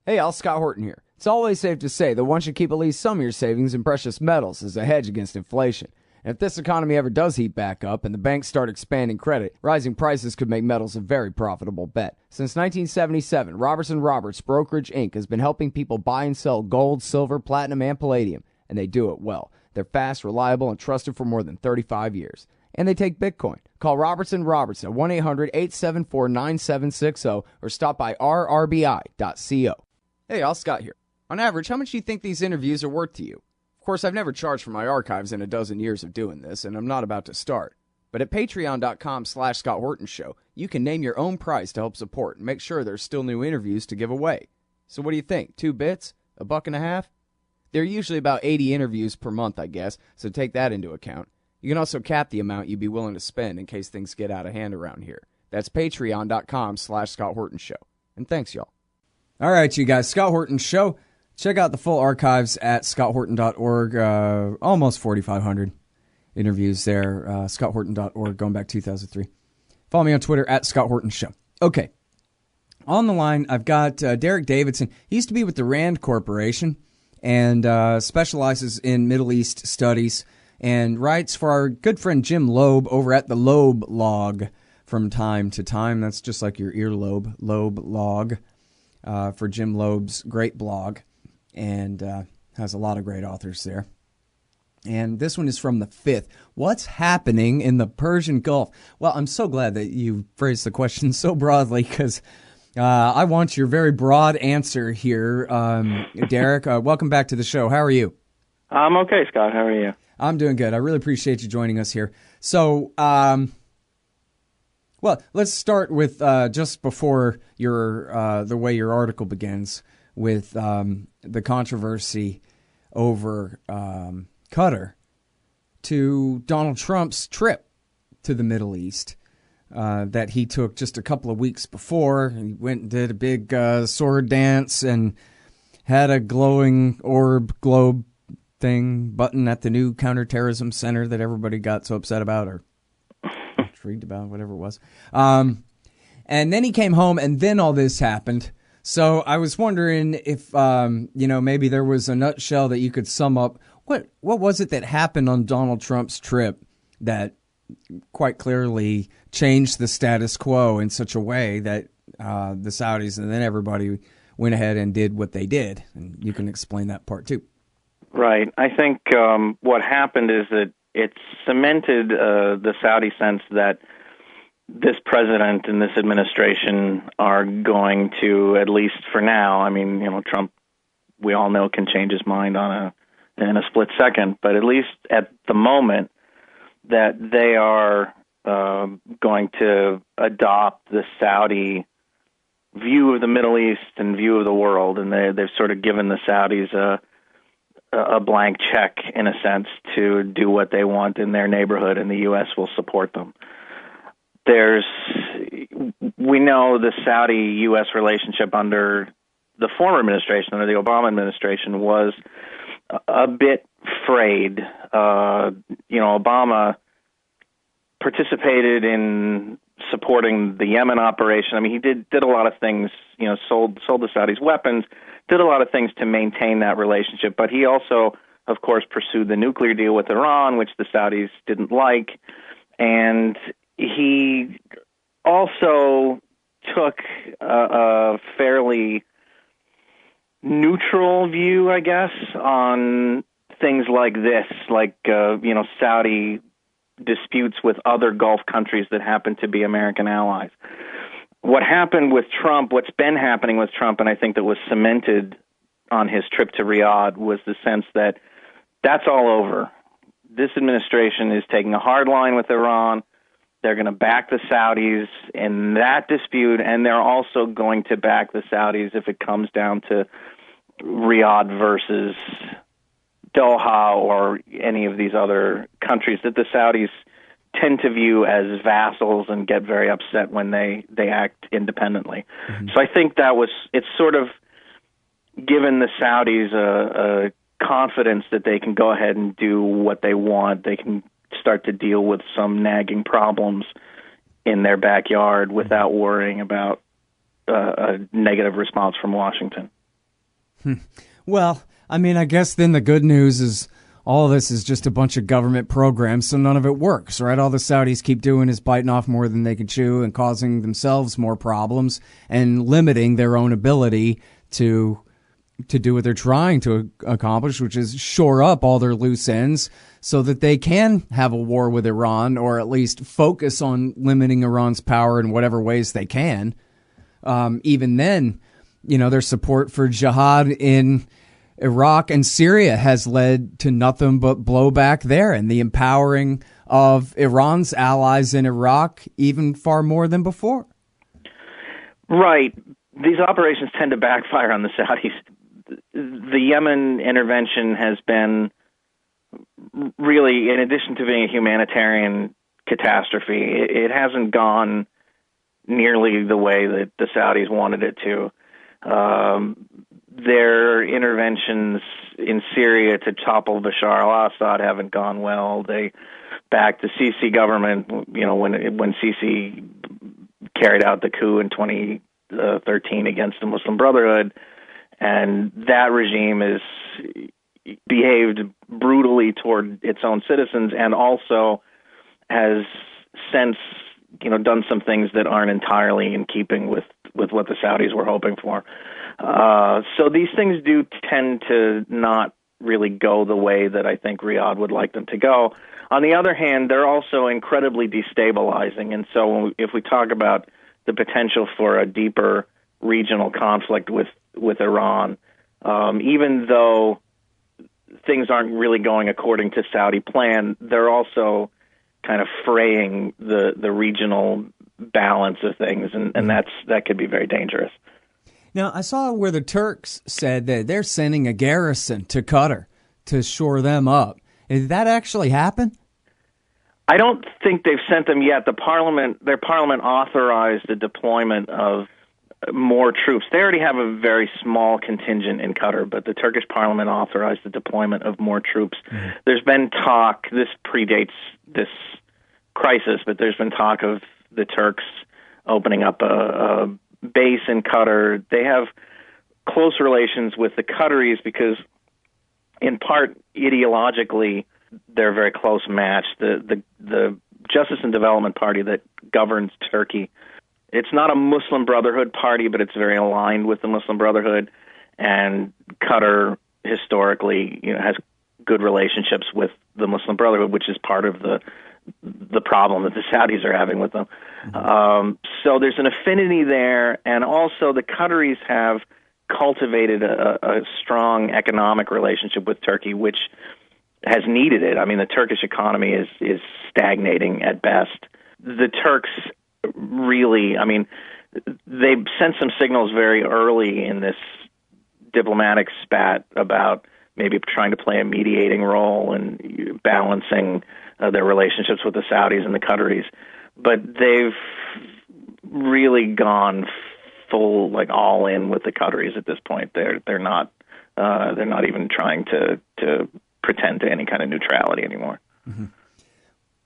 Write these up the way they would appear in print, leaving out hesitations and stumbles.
Hey, all, Scott Horton here. It's always safe to say that one should keep at least some of your savings in precious metals as a hedge against inflation. And if this economy ever does heat back up and the banks start expanding credit, rising prices could make metals a very profitable bet. Since 1977, Robertson Roberts Brokerage Inc. has been helping people buy and sell gold, silver, platinum, and palladium, and they do it well. They're fast, reliable, and trusted for more than 35 years. And they take Bitcoin. Call Robertson Roberts at 1-800-874-9760 or stop by rrbi.co. Hey, all, Scott here. On average, how much do you think these interviews are worth to you? Of course, I've never charged for my archives in a dozen years of doing this, and I'm not about to start. But at patreon.com/Scott Horton Show, you can name your own price to help support and make sure there's still new interviews to give away. So what do you think? 2 bits? $1.50? There are usually about 80 interviews per month, I guess, so take that into account. You can also cap the amount you'd be willing to spend in case things get out of hand around here. That's patreon.com/Scott Horton Show. And thanks, y'all. All right, you guys, Scott Horton Show. Check out the full archives at scotthorton.org. Almost 4,500 interviews there. scotthorton.org, going back 2003. Follow me on Twitter at Scott Horton Show. Okay. On the line, I've got Derek Davidson. He used to be with the Rand Corporation and specializes in Middle East studies and writes for our good friend Jim Loeb over at the Loeb Log from time to time. That's just like your earlobe, Loeb Log. For Jim Loeb's great blog, and has a lot of great authors there. And this one is from the 5th. What's happening in the Persian Gulf? Well, I'm so glad that you phrased the question so broadly, because I want your very broad answer here. Derek, welcome back to the show. How are you? I'm okay, Scott. How are you? I'm doing good. I really appreciate you joining us here. So, well, let's start with just before your the way your article begins with the controversy over Qatar to Donald Trump's trip to the Middle East that he took just a couple of weeks before. He went and did a big sword dance and had a glowing orb globe thing button at the new counterterrorism center that everybody got so upset about, or intrigued about, whatever it was. And then he came home, and then all this happened. So I was wondering if, maybe there was a nutshell that you could sum up. What was it that happened on Donald Trump's trip that quite clearly changed the status quo in such a way that the Saudis and then everybody went ahead and did what they did? And you can explain that part, too. Right. I think what happened is that it cemented the Saudi sense that this president and this administration are going to, at least for now, I mean, Trump, we all know, can change his mind in a split second, but at least at the moment that they are going to adopt the Saudi view of the Middle East and view of the world, and they've sort of given the Saudis a blank check, in a sense, to do what they want in their neighborhood, and the U.S. will support them. We know the Saudi-U.S. relationship under the former administration, under the Obama administration, was a bit frayed. Obama participated in supporting the Yemen operation. I mean, he did a lot of things, sold the Saudis weapons, did a lot of things to maintain that relationship. But he also, of course, pursued the nuclear deal with Iran, which the Saudis didn't like. And he also took a fairly neutral view, I guess, on things like this, like, Saudi disputes with other Gulf countries that happen to be American allies. What happened with Trump, what's been happening with Trump, and I think that was cemented on his trip to Riyadh, was the sense that that's all over. This administration is taking a hard line with Iran. They're going to back the Saudis in that dispute, and they're also going to back the Saudis if it comes down to Riyadh versus Doha or any of these other countries that the Saudis tend to view as vassals and get very upset when they act independently. Mm-hmm. So I think it's sort of given the Saudis a confidence that they can go ahead and do what they want. They can start to deal with some nagging problems in their backyard without worrying about a negative response from Washington. Well, I mean, I guess then the good news is all this is just a bunch of government programs, so none of it works, right? All the Saudis keep doing is biting off more than they can chew and causing themselves more problems and limiting their own ability to do what they're trying to accomplish, which is shore up all their loose ends so that they can have a war with Iran, or at least focus on limiting Iran's power in whatever ways they can. Even then, their support for jihad in Iraq and Syria has led to nothing but blowback there, and the empowering of Iran's allies in Iraq even far more than before. Right. These operations tend to backfire on the Saudis. The Yemen intervention has been really, in addition to being a humanitarian catastrophe, it hasn't gone nearly the way that the Saudis wanted it to. Their interventions in Syria to topple Bashar al-Assad haven't gone well. They backed the Sisi government, when Sisi carried out the coup in 2013 against the Muslim Brotherhood, and that regime is behaved brutally toward its own citizens, and also has since done some things that aren't entirely in keeping with what the Saudis were hoping for. So these things do tend to not really go the way that I think Riyadh would like them to go. On the other hand, they're also incredibly destabilizing, and so if we talk about the potential for a deeper regional conflict with Iran, even though things aren't really going according to Saudi plan, they're also kind of fraying the regional balance of things, and that could be very dangerous. Now, I saw where the Turks said that they're sending a garrison to Qatar to shore them up. Did that actually happen? I don't think they've sent them yet. Their parliament authorized the deployment of more troops. They already have a very small contingent in Qatar, but the Turkish parliament authorized the deployment of more troops. Mm-hmm. There's been talk, this predates this crisis, but there's been talk of the Turks opening up a base in Qatar. They have close relations with the Qataris because, in part, ideologically, they're a very close match. The Justice and Development Party that governs Turkey, it's not a Muslim Brotherhood party, but it's very aligned with the Muslim Brotherhood. And Qatar historically, has good relationships with the Muslim Brotherhood, which is part of the problem that the Saudis are having with them. Mm-hmm. So there's an affinity there, and also the Qataris have cultivated a strong economic relationship with Turkey, which has needed it. I mean, the Turkish economy is stagnating at best. The Turks really, they sent some signals very early in this diplomatic spat about maybe trying to play a mediating role and balancing their relationships with the Saudis and the Qataris. But they've really gone full, all in with the Qataris at this point. They're not even trying to pretend to any kind of neutrality anymore. Mm-hmm.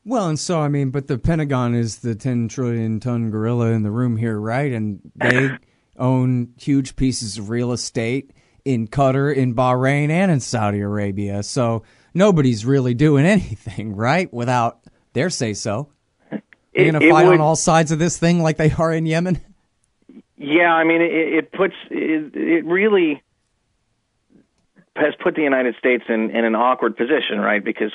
Well, and so, but the Pentagon is the 10 trillion ton gorilla in the room here, right? And they own huge pieces of real estate in Qatar, in Bahrain, and in Saudi Arabia. So nobody's really doing anything, right, without their say-so. They're going to fight on all sides of this thing like they are in Yemen? Yeah, it really has put the United States in an awkward position, right? Because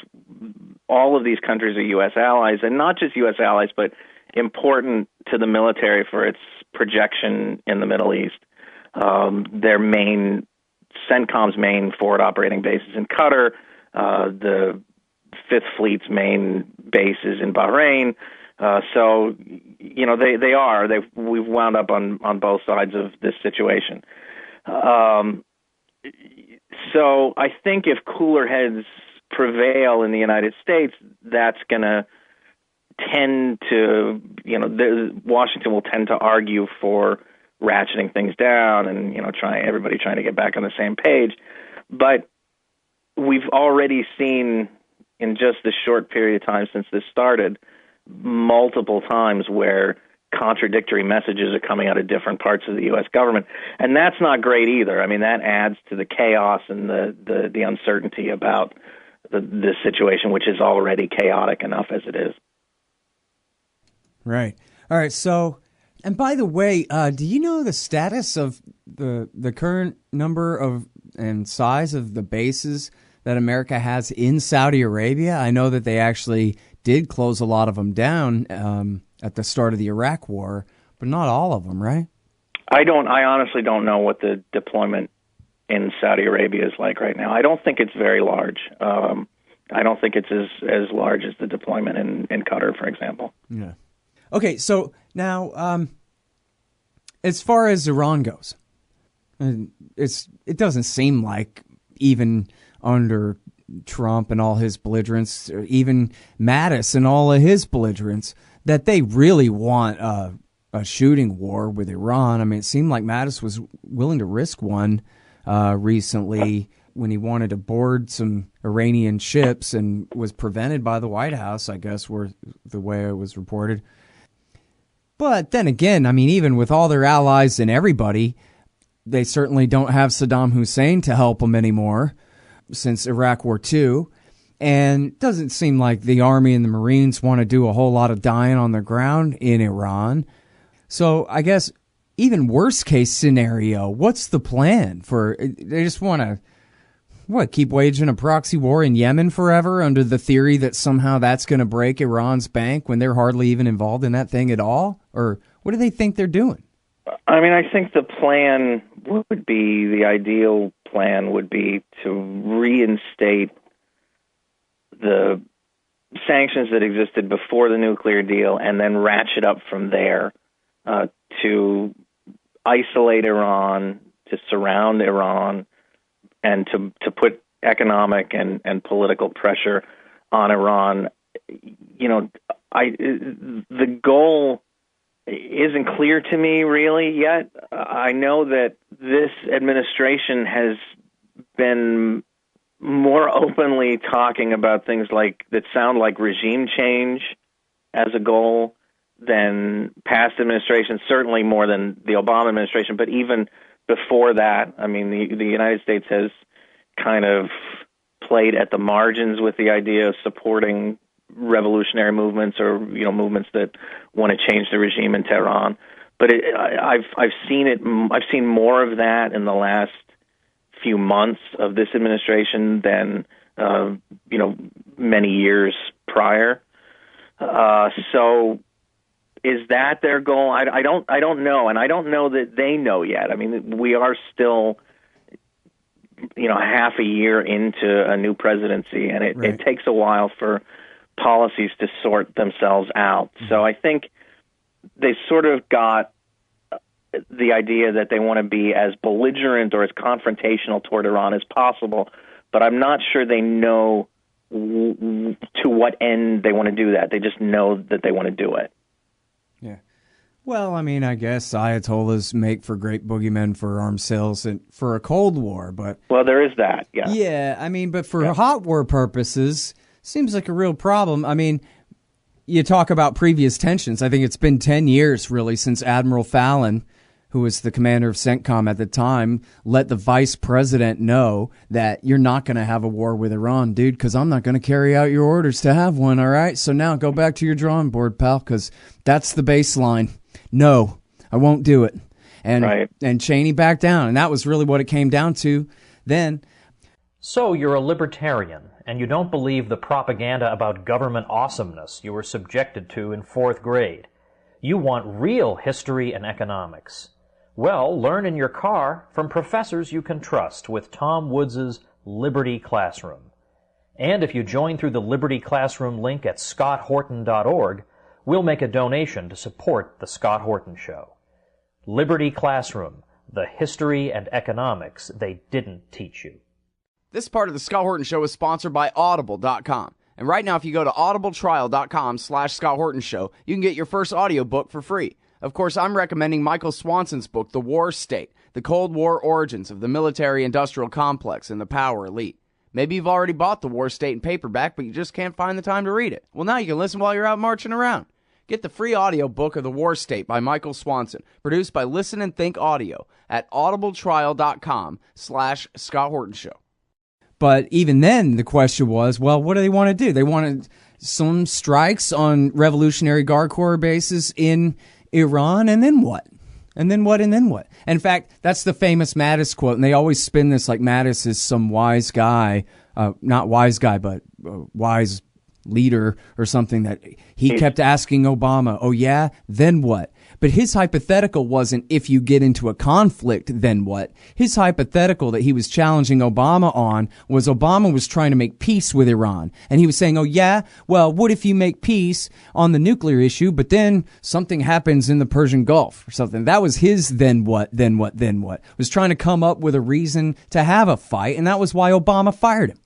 all of these countries are U.S. allies, and not just U.S. allies, but important to the military for its projection in the Middle East. CENTCOM's main forward operating base is in Qatar. The Fifth Fleet's main base is in Bahrain. So, we've wound up on both sides of this situation. So I think if cooler heads prevail in the United States, that's going to tend to, Washington will tend to argue for ratcheting things down and, everybody trying to get back on the same page. But we've already seen in just the short period of time since this started, multiple times where contradictory messages are coming out of different parts of the U.S. government, and that's not great either. I mean, that adds to the chaos and the uncertainty about this situation, which is already chaotic enough as it is. Right. All right. So, and by the way, do you know the status of the current number of and size of the bases that America has in Saudi Arabia? I know that they actually did close a lot of them down at the start of the Iraq War, but not all of them, right? I honestly don't know what the deployment in Saudi Arabia is like right now. I don't think it's very large. I don't think it's as large as the deployment in Qatar, for example. Yeah. Okay, so now, as far as Iran goes, it doesn't seem like even under Trump and all his belligerents, or even Mattis and all of his belligerents, that they really want a shooting war with Iran. I mean, it seemed like Mattis was willing to risk one recently when he wanted to board some Iranian ships and was prevented by the White House, I guess, were the way it was reported. But then again, I mean, even with all their allies and everybody, they certainly don't have Saddam Hussein to help them anymore since Iraq War II. And it doesn't seem like the Army and the Marines want to do a whole lot of dying on the ground in Iran. So I guess even worst case scenario, what's the plan for? They just want to, keep waging a proxy war in Yemen forever under the theory that somehow that's going to break Iran's bank when they're hardly even involved in that thing at all? Or what do they think they're doing? I mean, I think the plan would be, the ideal plan would be to reinstate the sanctions that existed before the nuclear deal and then ratchet up from there to isolate Iran, to surround Iran, and to put economic and political pressure on Iran. You know, the goal isn't clear to me really yet. I know that this administration has been more openly talking about things like that sound like regime change as a goal than past administrations, certainly more than the Obama administration, but even before that, I mean, the United States has kind of played at the margins with the idea of supporting revolutionary movements or, you know, movements that want to change the regime in Tehran. But I've seen more of that in the last few months of this administration than many years prior. So is that their goal? I don't know, and I don't know that they know yet. I mean, we are still, half a year into a new presidency, and it takes a while for policies to sort themselves out. Mm-hmm. So I think they sort of got the idea that they want to be as belligerent or as confrontational toward Iran as possible, but I'm not sure they know to what end they want to do that. They just know that they want to do it. Yeah. Well, I mean, I guess Ayatollahs make for great boogeymen for arms sales and for a Cold War, but... Well, there is that, yeah. Yeah, I mean, but for hot war purposes, seems like a real problem. I mean, you talk about previous tensions. I think it's been 10 years, really, since Admiral Fallon, who was the commander of CENTCOM at the time, let the vice president know that you're not going to have a war with Iran, dude, because I'm not going to carry out your orders to have one, all right? So now go back to your drawing board, pal, because that's the baseline. No, I won't do it. And Cheney backed down, and that was really what it came down to then. So you're a libertarian, and you don't believe the propaganda about government awesomeness you were subjected to in 4th grade. You want real history and economics. Well, learn in your car from professors you can trust with Tom Woods' Liberty Classroom. And if you join through the Liberty Classroom link at scotthorton.org, we'll make a donation to support The Scott Horton Show. Liberty Classroom, the history and economics they didn't teach you. This part of The Scott Horton Show is sponsored by Audible.com. And right now, if you go to audibletrial.com/Scott Horton Show, you can get your first audiobook for free. Of course, I'm recommending Michael Swanson's book, The War State, The Cold War Origins of the Military-Industrial Complex and the Power Elite. Maybe you've already bought The War State in paperback, but you just can't find the time to read it. Well, now you can listen while you're out marching around. Get the free audiobook of The War State by Michael Swanson, produced by Listen and Think Audio at audibletrial.com/Scott Horton Show. But even then, the question was, well, what do they want to do? They wanted some strikes on Revolutionary Guard Corps bases in Iran, and then what? And then what? And then what? And in fact, that's the famous Mattis quote, and they always spin this like Mattis is some wise guy, not wise guy, but wise leader or something, that he kept asking Obama, oh yeah, then what? But his hypothetical wasn't if you get into a conflict, then what? His hypothetical that he was challenging Obama on was Obama was trying to make peace with Iran. And he was saying, oh yeah, well, what if you make peace on the nuclear issue, but then something happens in the Persian Gulf or something? That was his then what, then what, then what? Was trying to come up with a reason to have a fight, and that was why Obama fired him.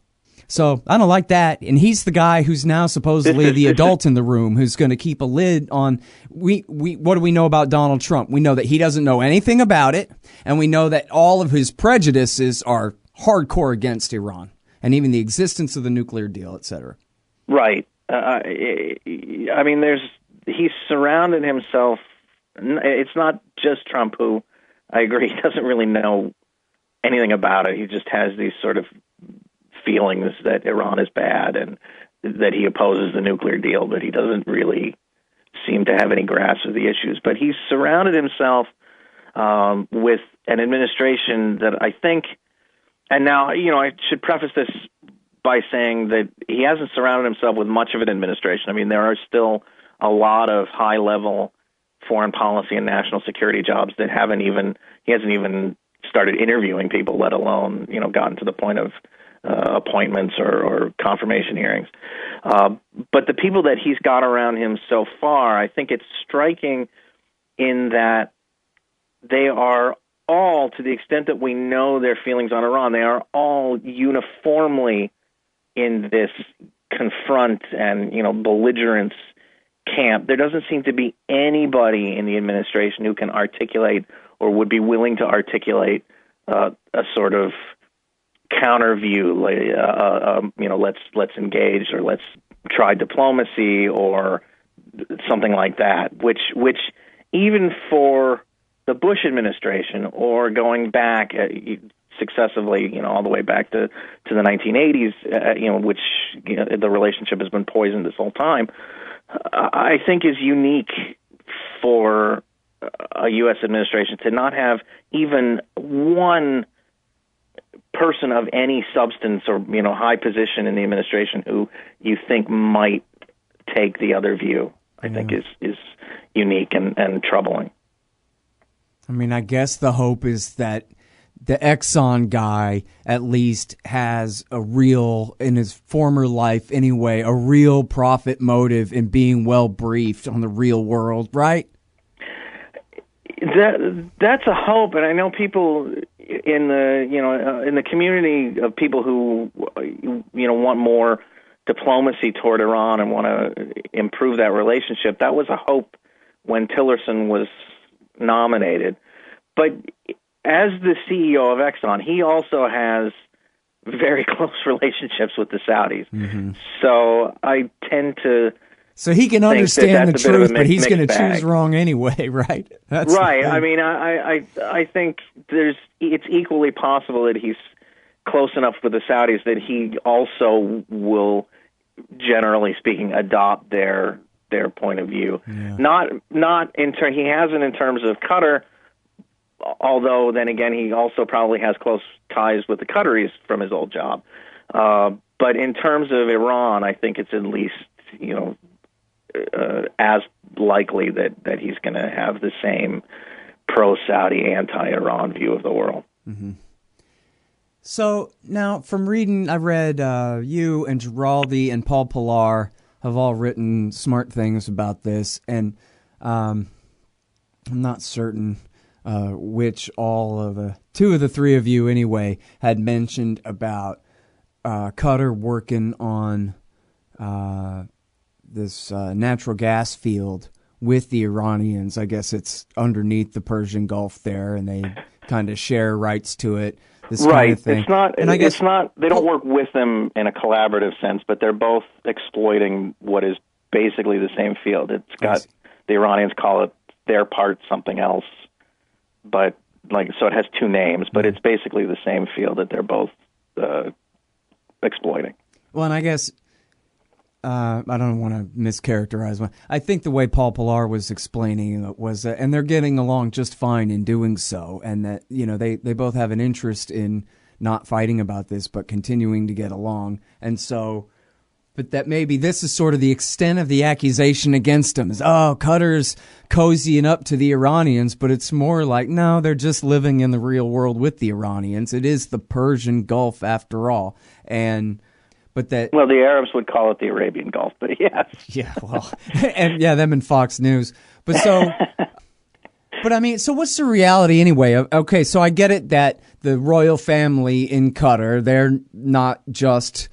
So I don't like that. And he's the guy who's now supposedly the adult in the room who's going to keep a lid on. What do we know about Donald Trump? We know that he doesn't know anything about it. And we know that all of his prejudices are hardcore against Iran and even the existence of the nuclear deal, et cetera. Right. I mean, he's surrounded himself. It's not just Trump who, I agree, he doesn't really know anything about it. He just has these sort of feelings that Iran is bad and that he opposes the nuclear deal, but he doesn't really seem to have any grasp of the issues. But he's surrounded himself with an administration that I think, and now, I should preface this by saying that he hasn't surrounded himself with much of an administration. I mean, there are still a lot of high-level foreign policy and national security jobs that he hasn't even started interviewing people, let alone, gotten to the point of appointments or confirmation hearings. But the people that he's got around him so far, I think it's striking in that they are all, to the extent that we know their feelings on Iran, they are all uniformly in this confront and, belligerence camp. There doesn't seem to be anybody in the administration who can articulate or would be willing to articulate a sort of counter view, let's engage or let's try diplomacy or something like that, which even for the Bush administration or going back successively, all the way back to the 1980s, which the relationship has been poisoned this whole time, I think is unique for a U.S. administration to not have even one person of any substance or high position in the administration who you think might take the other view. I think is unique and troubling. I mean, I guess the hope is that the Exxon guy at least has a real, in his former life anyway, a real profit motive in being well briefed on the real world, right? That's a hope, and I know people in the community of people who want more diplomacy toward Iran and want to improve that relationship. That was a hope when Tillerson was nominated. But as the CEO of Exxon, he also has very close relationships with the Saudis. Mm-hmm. So I tend to. So he can understand the truth, but he's going to choose wrong anyway, right? That's right. I mean, I think it's equally possible that he's close enough with the Saudis that he also will, generally speaking, adopt their point of view. Yeah. Not in he hasn't in terms of Qatar, although then again he also probably has close ties with the Qataris from his old job. But in terms of Iran, I think it's at least as likely that he's going to have the same pro-Saudi, anti-Iran view of the world. Mm-hmm. So now, from reading, I read you and Giraldi and Paul Pillar have all written smart things about this, and I'm not certain which two of the three of you anyway had mentioned about Qatar working on this natural gas field with the Iranians. I guess it's underneath the Persian Gulf there, and they kind of share rights to it. This kind of thing. They don't work with them in a collaborative sense, but they're both exploiting what is basically the same field. It's got, the Iranians call it their part something else, but so it has two names, but it's basically the same field that they're both exploiting. Well, and I guess I don't want to mischaracterize one. I think the way Paul Pillar was explaining it was that, and they're getting along just fine in doing so, and that they both have an interest in not fighting about this, but continuing to get along, and so. But that maybe this is sort of the extent of the accusation against him is, Qatar's cozying up to the Iranians, but it's more like, no, they're just living in the real world with the Iranians. It is the Persian Gulf after all. But the Arabs would call it the Arabian Gulf, but yes. Yeah, well, and them in Fox News. But so, but I mean, so what's the reality anyway? Okay, so I get it that the royal family in Qatar, they're not just,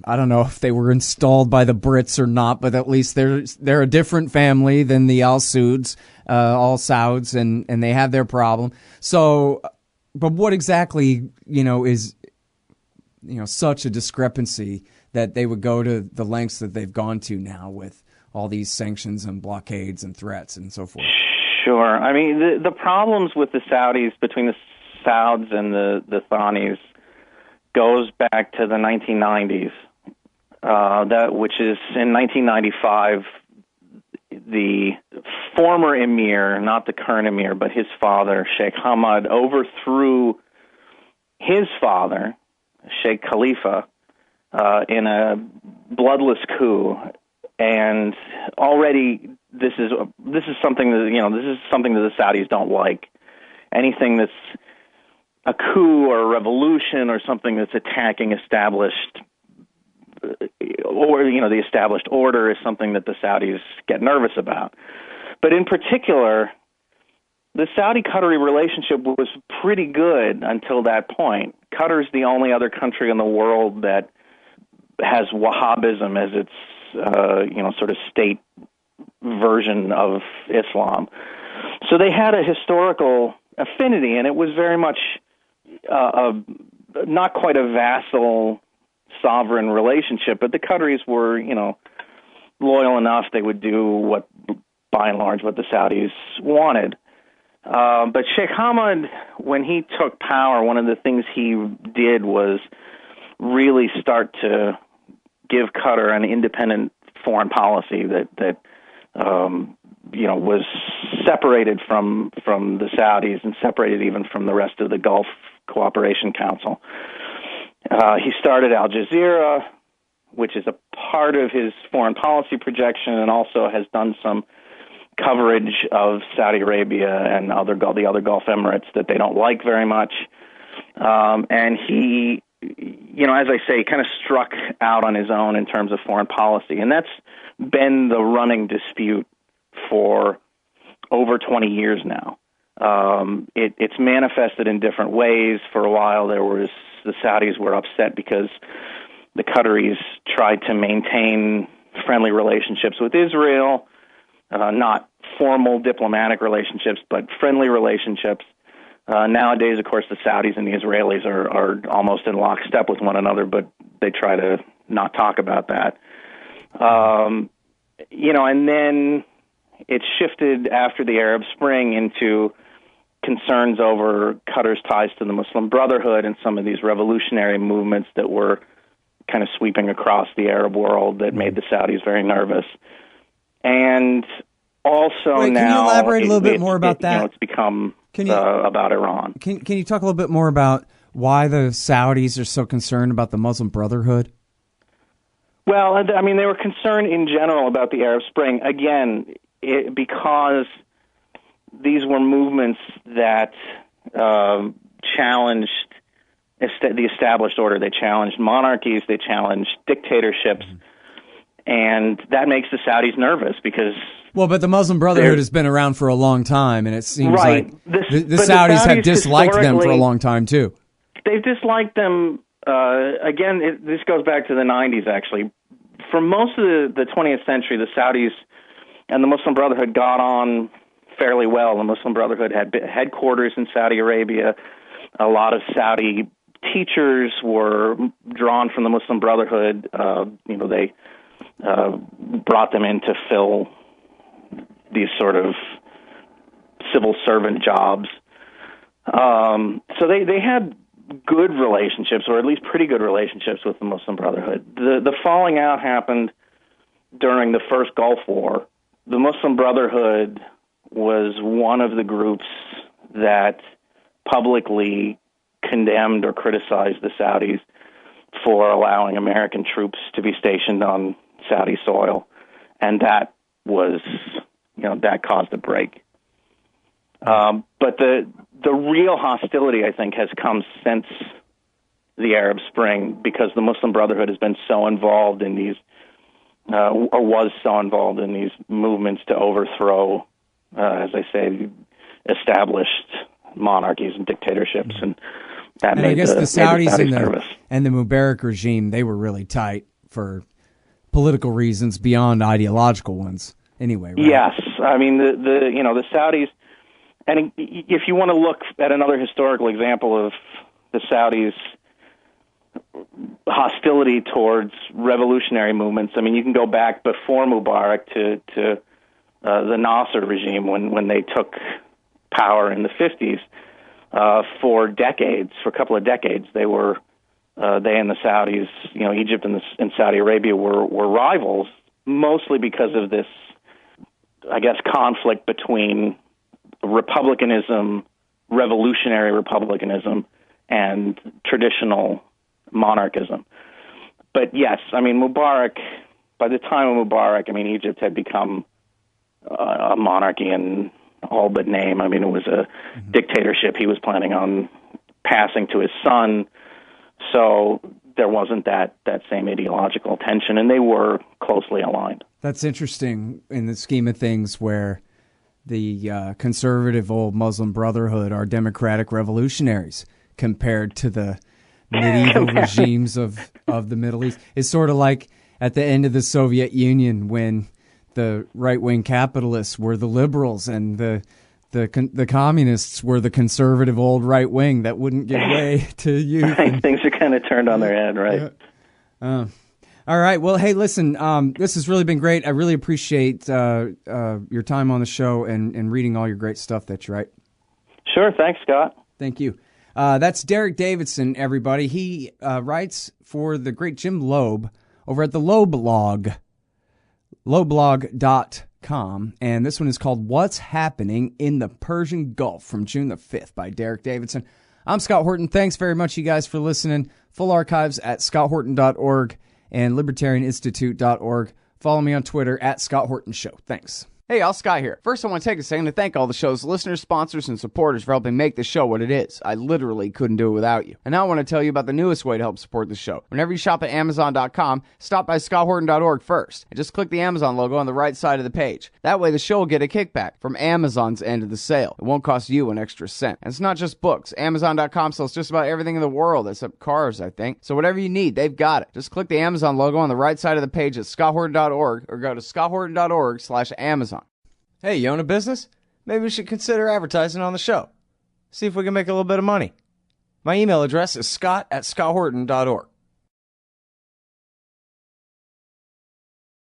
I don't know if they were installed by the Brits or not, but at least they're a different family than the Al Sauds, Al Sauds, and they have their problem. So, but what exactly, is, such a discrepancy that they would go to the lengths that they've gone to now with all these sanctions and blockades and threats and so forth? Sure. I mean, the problems with the Saudis, between the Sauds and the Thanis, goes back to the 1990s. Which is in 1995, the former emir, not the current emir, but his father, Sheikh Hamad, overthrew his father, Sheikh Khalifa, in a bloodless coup. And already this is something that the Saudis don't like. Anything that's a coup or a revolution or something that's attacking the established order is something that the Saudis get nervous about. But in particular, the Saudi-Qatari relationship was pretty good until that point. Qatar is the only other country in the world that has Wahhabism as its sort of state version of Islam. So they had a historical affinity, and it was very much not quite a vassal sovereign relationship, but the Qataris were, loyal enough they would do by and large, what the Saudis wanted. But Sheikh Hamad, when he took power, one of the things he did was really start to give Qatar an independent foreign policy that was separated from the Saudis and separated even from the rest of the Gulf Cooperation Council. He started Al Jazeera, which is a part of his foreign policy projection, and also has done some coverage of Saudi Arabia and the other Gulf Emirates that they don't like very much. And he, as I say, kind of struck out on his own in terms of foreign policy. And that's been the running dispute for over 20 years now. It's manifested in different ways. For a while, the Saudis were upset because the Qataris tried to maintain friendly relationships with Israel, not formal diplomatic relationships, but friendly relationships. Nowadays, of course, the Saudis and the Israelis are almost in lockstep with one another, but they try to not talk about that. And then it shifted after the Arab Spring into concerns over Qatar's ties to the Muslim Brotherhood and some of these revolutionary movements that were kind of sweeping across the Arab world that made the Saudis very nervous. And also now, can you elaborate a little bit more about that? It's become about Iran. Can you talk a little bit more about why the Saudis are so concerned about the Muslim Brotherhood? Well, I mean, they were concerned in general about the Arab Spring, again, because these were movements that challenged the established order. They challenged monarchies. They challenged dictatorships. And that makes the Saudis nervous because... Well, but the Muslim Brotherhood has been around for a long time, and it seems like the Saudis have disliked them for a long time, too. They've disliked them, this goes back to the 90s, actually. For most of the 20th century, the Saudis and the Muslim Brotherhood got on fairly well. The Muslim Brotherhood had headquarters in Saudi Arabia. A lot of Saudi teachers were drawn from the Muslim Brotherhood. brought them in to fill these sort of civil servant jobs. So they had good relationships, or at least pretty good relationships, with the Muslim Brotherhood. The falling out happened during the first Gulf War. The Muslim Brotherhood was one of the groups that publicly condemned or criticized the Saudis for allowing American troops to be stationed on Saudi soil, and that was, that caused a break. But the real hostility, I think, has come since the Arab Spring, because the Muslim Brotherhood has been so involved in these, or was so involved in these movements to overthrow, as I say, established monarchies and dictatorships, and that and made I guess the Saudis and the Mubarak regime, they were really tight for political reasons beyond ideological ones. Anyway, right? Yes, I mean the Saudis, and if you want to look at another historical example of the Saudis' hostility towards revolutionary movements, I mean, you can go back before Mubarak to the Nasser regime when they took power in the 50s. For a couple of decades, they and the Saudis, Egypt and Saudi Arabia were rivals, mostly because of this, I guess, conflict between republicanism, revolutionary republicanism, and traditional monarchism. But yes, I mean, by the time of Mubarak, I mean, Egypt had become a monarchy in all but name. I mean, it was a dictatorship he was planning on passing to his son, so there wasn't that same ideological tension, and they were closely aligned. That's interesting in the scheme of things, where the conservative old Muslim Brotherhood are democratic revolutionaries compared to the medieval regimes of the Middle East. It's sort of like at the end of the Soviet Union, when the right-wing capitalists were the liberals and the communists were the conservative old right-wing that wouldn't give way to youth. Things are kind of turned on their head, right? All right. Well, hey, listen, this has really been great. I really appreciate your time on the show and reading all your great stuff that you write. Sure. Thanks, Scott. Thank you. That's Derek Davidson, everybody. He writes for the great Jim Loeb over at the Loeblog, loeblog.com. And this one is called What's Happening in the Persian Gulf, from June the 5th by Derek Davidson. I'm Scott Horton. Thanks very much, you guys, for listening. Full archives at scotthorton.org and libertarianinstitute.org. Follow me on Twitter at Scott Horton Show. Thanks. Hey, Al Sky here. First, I want to take a second to thank all the show's listeners, sponsors, and supporters for helping make the show what it is. I literally couldn't do it without you. And now I want to tell you about the newest way to help support the show. Whenever you shop at Amazon.com, stop by scotthorton.org first, and just click the Amazon logo on the right side of the page. That way, the show will get a kickback from Amazon's end of the sale. It won't cost you an extra cent. And it's not just books. Amazon.com sells just about everything in the world, except cars, I think. So whatever you need, they've got it. Just click the Amazon logo on the right side of the page at scotthorton.org, or go to scotthorton.org/Amazon. Hey, you own a business? Maybe we should consider advertising on the show. See if we can make a little bit of money. My email address is scott@scotthorton.org.